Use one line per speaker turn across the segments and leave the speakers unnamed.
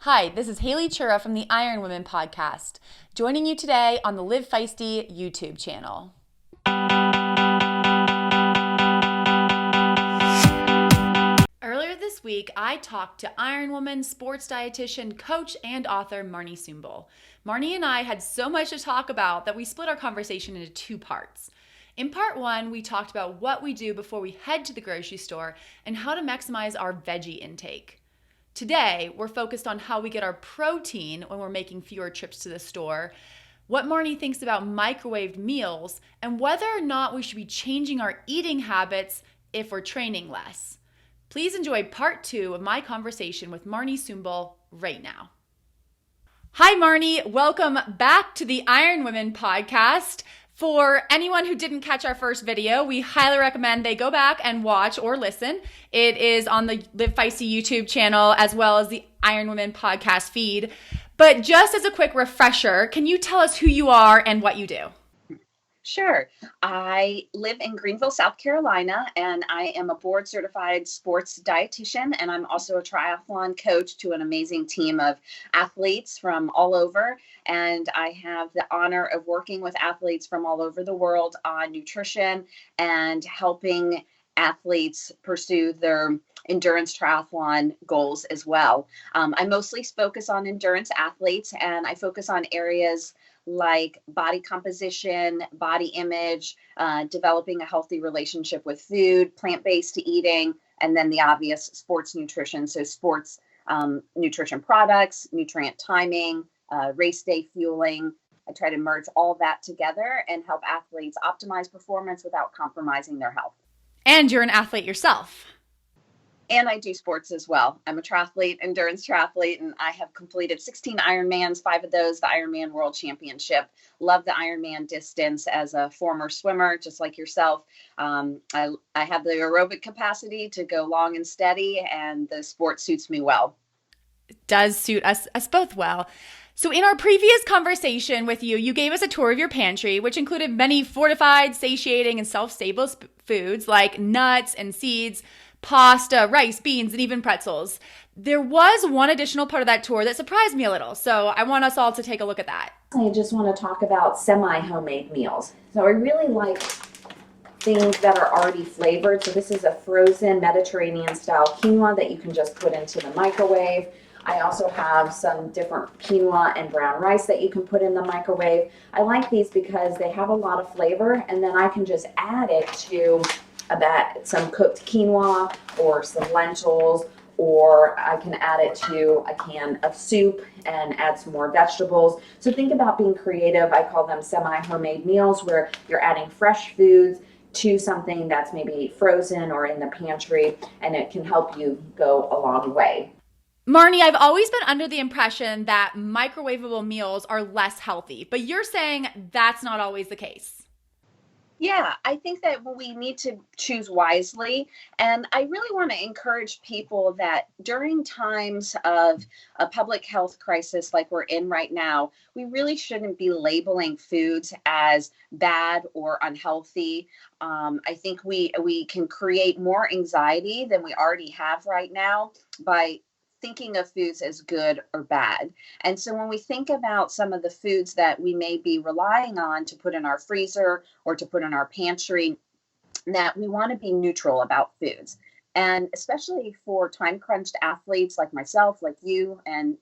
Hi, this is Haley Chura from the Iron Women podcast, joining you today on the Live Feisty YouTube channel. Earlier this week, I talked to Iron Woman, sports dietitian, coach, and author Marni Sumbal. Marni and I had so much to talk about that we split our conversation into two parts. In part one, we talked about what we do before we head to the grocery store and how to maximize our veggie intake. Today, we're focused on how we get our protein when we're making fewer trips to the store, what Marni thinks about microwaved meals, and whether or not we should be changing our eating habits if we're training less. Please enjoy part two of my conversation with Marni Sumbal right now. Hi, Marni. Welcome back to the Iron Women podcast. For anyone who didn't catch our first video, we highly recommend they go back and watch or listen. It is on the Live Feisty YouTube channel as well as the Iron Women podcast feed. But just as a quick refresher, can you tell us who you are and what you do?
Sure. I live in Greenville, South Carolina, and I am a board certified sports dietitian, and I'm also a triathlon coach to an amazing team of athletes from all over. And I have the honor of working with athletes from all over the world on nutrition and helping athletes pursue their endurance triathlon goals as well. I mostly focus on endurance athletes, and I focus on areas like body composition, body image, developing a healthy relationship with food, plant-based eating, and then the obvious sports nutrition. So sports nutrition products, nutrient timing, race day fueling. I try to merge all that together and help athletes optimize performance without compromising their health.
And you're an athlete yourself.
And I do sports as well. I'm a triathlete, endurance triathlete, and I have completed 16 Ironmans, 5 of those, the Ironman World Championship. Love the Ironman distance as a former swimmer, just like yourself. I have the aerobic capacity to go long and steady, and the sport suits me well.
It does suit us both well. So in our previous conversation with you, you gave us a tour of your pantry, which included many fortified, satiating, and self-stable foods like nuts and seeds, pasta, rice, beans, and even pretzels. There was one additional part of that tour that surprised me a little, so I want us all to take a look at that.
I just want to talk about semi-homemade meals. So I really like things that are already flavored. So this is a frozen Mediterranean style quinoa that you can just put into the microwave. I also have some different quinoa and brown rice that you can put in the microwave. I like these because they have a lot of flavor, and then I can just add it to some cooked quinoa or some lentils, or I can add it to a can of soup and add some more vegetables. So think about being creative. I call them semi-homemade meals, where you're adding fresh foods to something that's maybe frozen or in the pantry, and it can help you go a long way.
Marni, I've always been under the impression that microwavable meals are less healthy, but you're saying that's not always the case.
Yeah, I think that we need to choose wisely. And I really want to encourage people that during times of a public health crisis like we're in right now, we really shouldn't be labeling foods as bad or unhealthy. I think we can create more anxiety than we already have right now by thinking of foods as good or bad. And so when we think about some of the foods that we may be relying on to put in our freezer or to put in our pantry, that we want to be neutral about foods. And especially for time crunched athletes like myself, like you and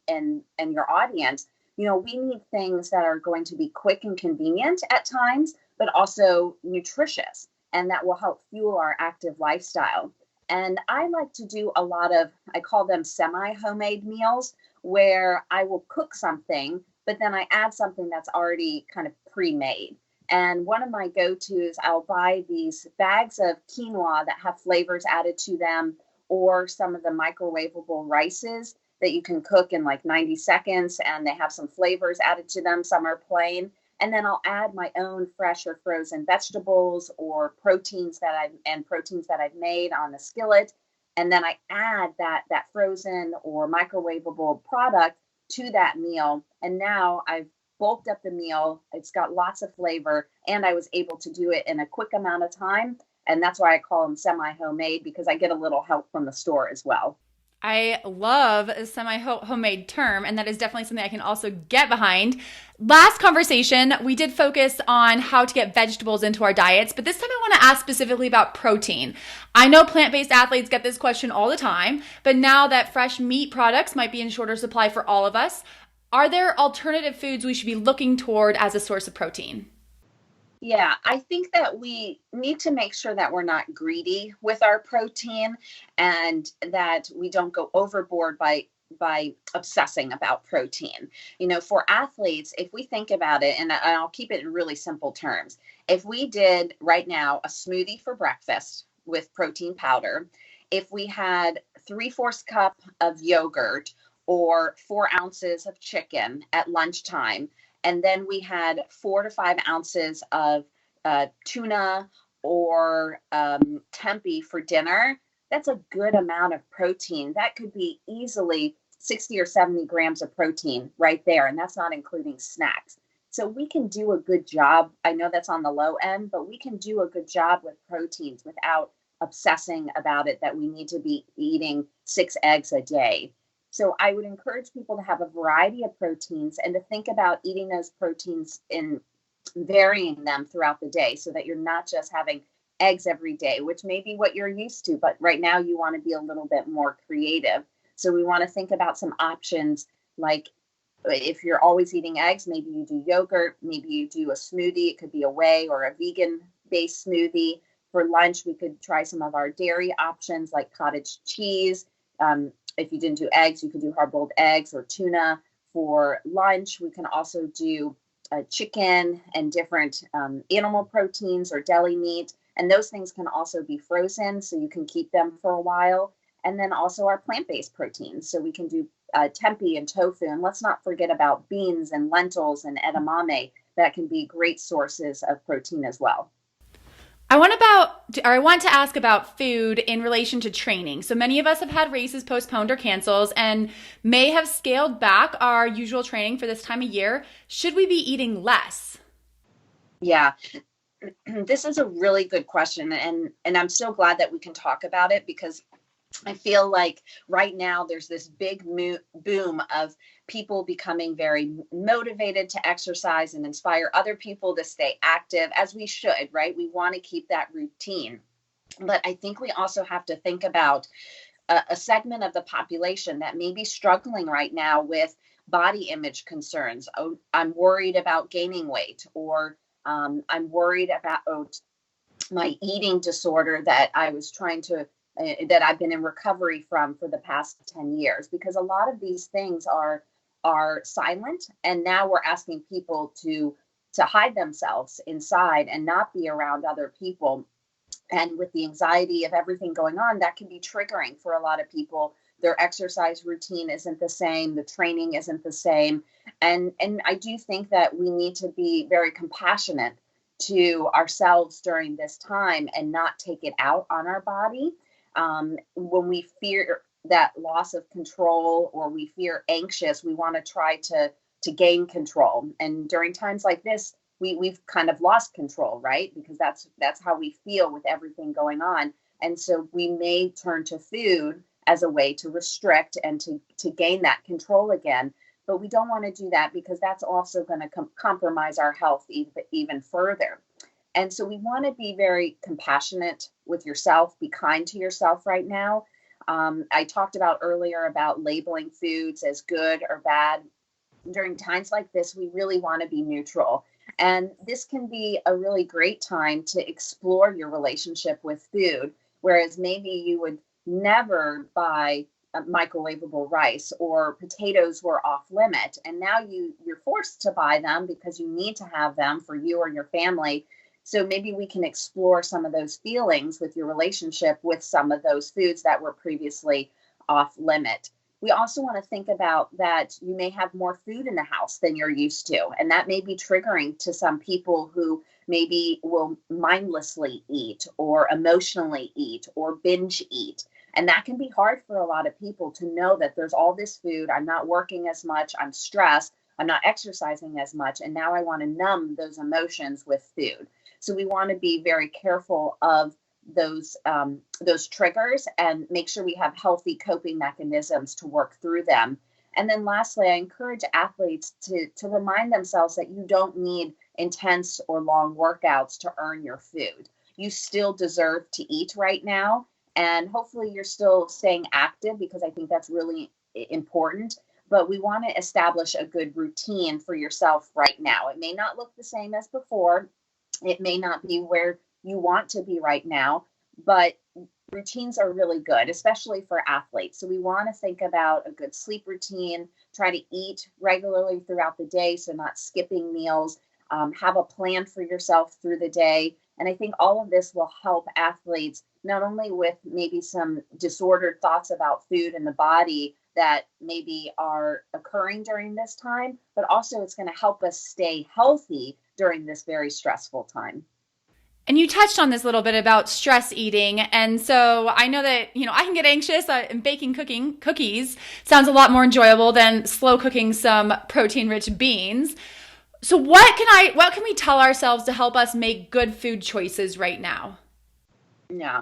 your audience, we need things that are going to be quick and convenient at times, but also nutritious, and that will help fuel our active lifestyle. And I like to do a lot of, I call them semi-homemade meals, where I will cook something, but then I add something that's already kind of pre-made. And one of my go-tos, I'll buy these bags of quinoa that have flavors added to them, or some of the microwavable rices that you can cook in like 90 seconds, and they have some flavors added to them. Some are plain. And then I'll add my own fresh or frozen vegetables or proteins that I've made on the skillet. And then I add that frozen or microwavable product to that meal. And now I've bulked up the meal. It's got lots of flavor, and I was able to do it in a quick amount of time. And that's why I call them semi-homemade, because I get a little help from the store as well.
I love a semi-homemade term, and that is definitely something I can also get behind. Last conversation, we did focus on how to get vegetables into our diets, but this time I want to ask specifically about protein. I know plant-based athletes get this question all the time, but now that fresh meat products might be in shorter supply for all of us, are there alternative foods we should be looking toward as a source of protein?
Yeah, I think that we need to make sure that we're not greedy with our protein and that we don't go overboard by obsessing about protein. You know, for athletes, if we think about it, and I'll keep it in really simple terms, if we did right now a smoothie for breakfast with protein powder, if we had 3/4 cup of yogurt or 4 ounces of chicken at lunchtime, and then we had 4 to 5 ounces of tuna or tempeh for dinner, that's a good amount of protein. That could be easily 60 or 70 grams of protein right there. And that's not including snacks. So we can do a good job. I know that's on the low end, but we can do a good job with proteins without obsessing about it that we need to be eating 6 eggs a day. So I would encourage people to have a variety of proteins and to think about eating those proteins in varying them throughout the day so that you're not just having eggs every day, which may be what you're used to, but right now you want to be a little bit more creative. So we want to think about some options like if you're always eating eggs, maybe you do yogurt, maybe you do a smoothie. It could be a whey or a vegan based smoothie. For lunch, we could try some of our dairy options like cottage cheese. If you didn't do eggs, you could do hard boiled eggs or tuna. For lunch, we can also do chicken and different animal proteins or deli meat. And those things can also be frozen, so you can keep them for a while. And then also our plant-based proteins. So we can do tempeh and tofu. And let's not forget about beans and lentils and edamame. That can be great sources of protein as well.
I want to ask about food in relation to training. So many of us have had races postponed or canceled and may have scaled back our usual training for this time of year. Should we be eating less?
Yeah, this is a really good question. And I'm so glad that we can talk about it because I feel like right now there's this big boom of people becoming very motivated to exercise and inspire other people to stay active, as we should, right? We want to keep that routine. But I think we also have to think about a segment of the population that may be struggling right now with body image concerns. Oh, I'm worried about gaining weight, or I'm worried about my eating disorder that I was trying to that I've been in recovery from for the past 10 years, because a lot of these things are silent, and now we're asking people to hide themselves inside and not be around other people. And with the anxiety of everything going on, that can be triggering for a lot of people. Their exercise routine isn't the same, the training isn't the same. And I do think that we need to be very compassionate to ourselves during this time and not take it out on our body. When we fear that loss of control or we feel anxious, we want to try to gain control. And during times like this, we've kind of lost control, right? Because that's how we feel with everything going on. And so we may turn to food as a way to restrict and to gain that control again. But we don't want to do that because that's also going to compromise our health even further. And so we want to be very compassionate with yourself, be kind to yourself right now. I talked about earlier about labeling foods as good or bad. During times like this, we really want to be neutral. And this can be a really great time to explore your relationship with food, whereas maybe you would never buy microwavable rice or potatoes were off limit. And now you're forced to buy them because you need to have them for you or your family. So maybe we can explore some of those feelings with your relationship with some of those foods that were previously off limit. We also want to think about that you may have more food in the house than you're used to. And that may be triggering to some people who maybe will mindlessly eat or emotionally eat or binge eat. And that can be hard for a lot of people to know that there's all this food. I'm not working as much. I'm stressed. I'm not exercising as much. And now I want to numb those emotions with food. So we want to be very careful of those triggers and make sure we have healthy coping mechanisms to work through them. And then lastly, I encourage athletes to remind themselves that you don't need intense or long workouts to earn your food. You still deserve to eat right now. And hopefully you're still staying active, because I think that's really important. But we want to establish a good routine for yourself right now. It may not look the same as before. It may not be where you want to be right now, but routines are really good, especially for athletes. So we want to think about a good sleep routine, try to eat regularly throughout the day, so not skipping meals, have a plan for yourself through the day. And I think all of this will help athletes not only with maybe some disordered thoughts about food and the body that maybe are occurring during this time, but also it's going to help us stay healthy during this very stressful time.
And you touched on this a little bit about stress eating. And so I know that, I can get anxious, and cooking cookies sounds a lot more enjoyable than slow cooking some protein-rich beans. So what can we tell ourselves to help us make good food choices right now?
Yeah.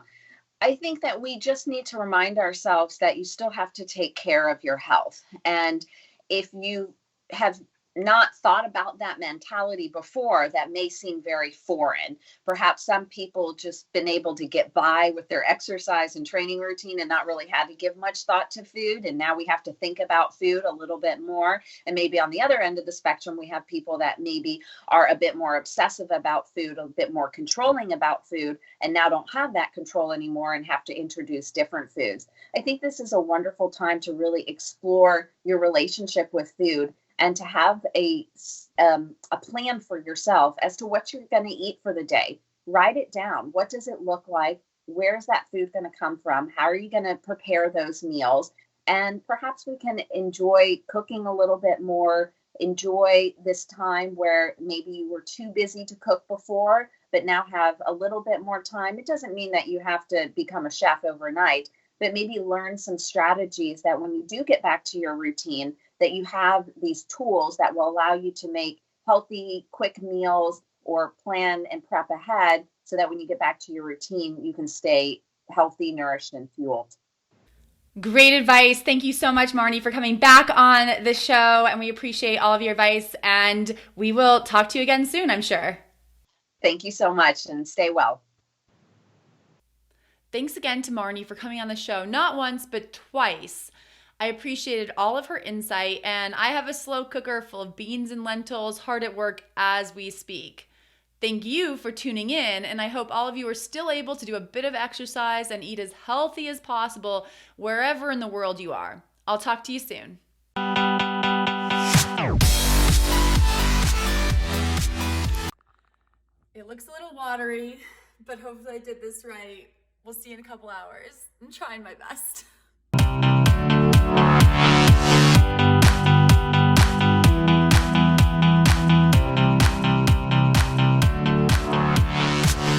I think that we just need to remind ourselves that you still have to take care of your health. And if you have not thought about that mentality before, that may seem very foreign. Perhaps some people just been able to get by with their exercise and training routine and not really had to give much thought to food. And now we have to think about food a little bit more. And maybe on the other end of the spectrum, we have people that maybe are a bit more obsessive about food, a bit more controlling about food, and now don't have that control anymore and have to introduce different foods. I think this is a wonderful time to really explore your relationship with food and to have a plan for yourself as to what you're going to eat for the day. Write it down. What does it look like? Where's that food going to come from? How are you going to prepare those meals? And perhaps we can enjoy cooking a little bit more, enjoy this time where maybe you were too busy to cook before, but now have a little bit more time. It doesn't mean that you have to become a chef overnight, but maybe learn some strategies that when you do get back to your routine, that you have these tools that will allow you to make healthy, quick meals or plan and prep ahead so that when you get back to your routine, you can stay healthy, nourished, and fueled.
Great advice. Thank you so much, Marni, for coming back on the show. And we appreciate all of your advice. And we will talk to you again soon, I'm sure.
Thank you so much, and stay well.
Thanks again to Marni for coming on the show, not once, but twice. I appreciated all of her insight, and I have a slow cooker full of beans and lentils hard at work as we speak. Thank you for tuning in, and I hope all of you are still able to do a bit of exercise and eat as healthy as possible wherever in the world you are. I'll talk to you soon. It looks a little watery, but hopefully I did this right. We'll see you in a couple hours. I'm trying my best.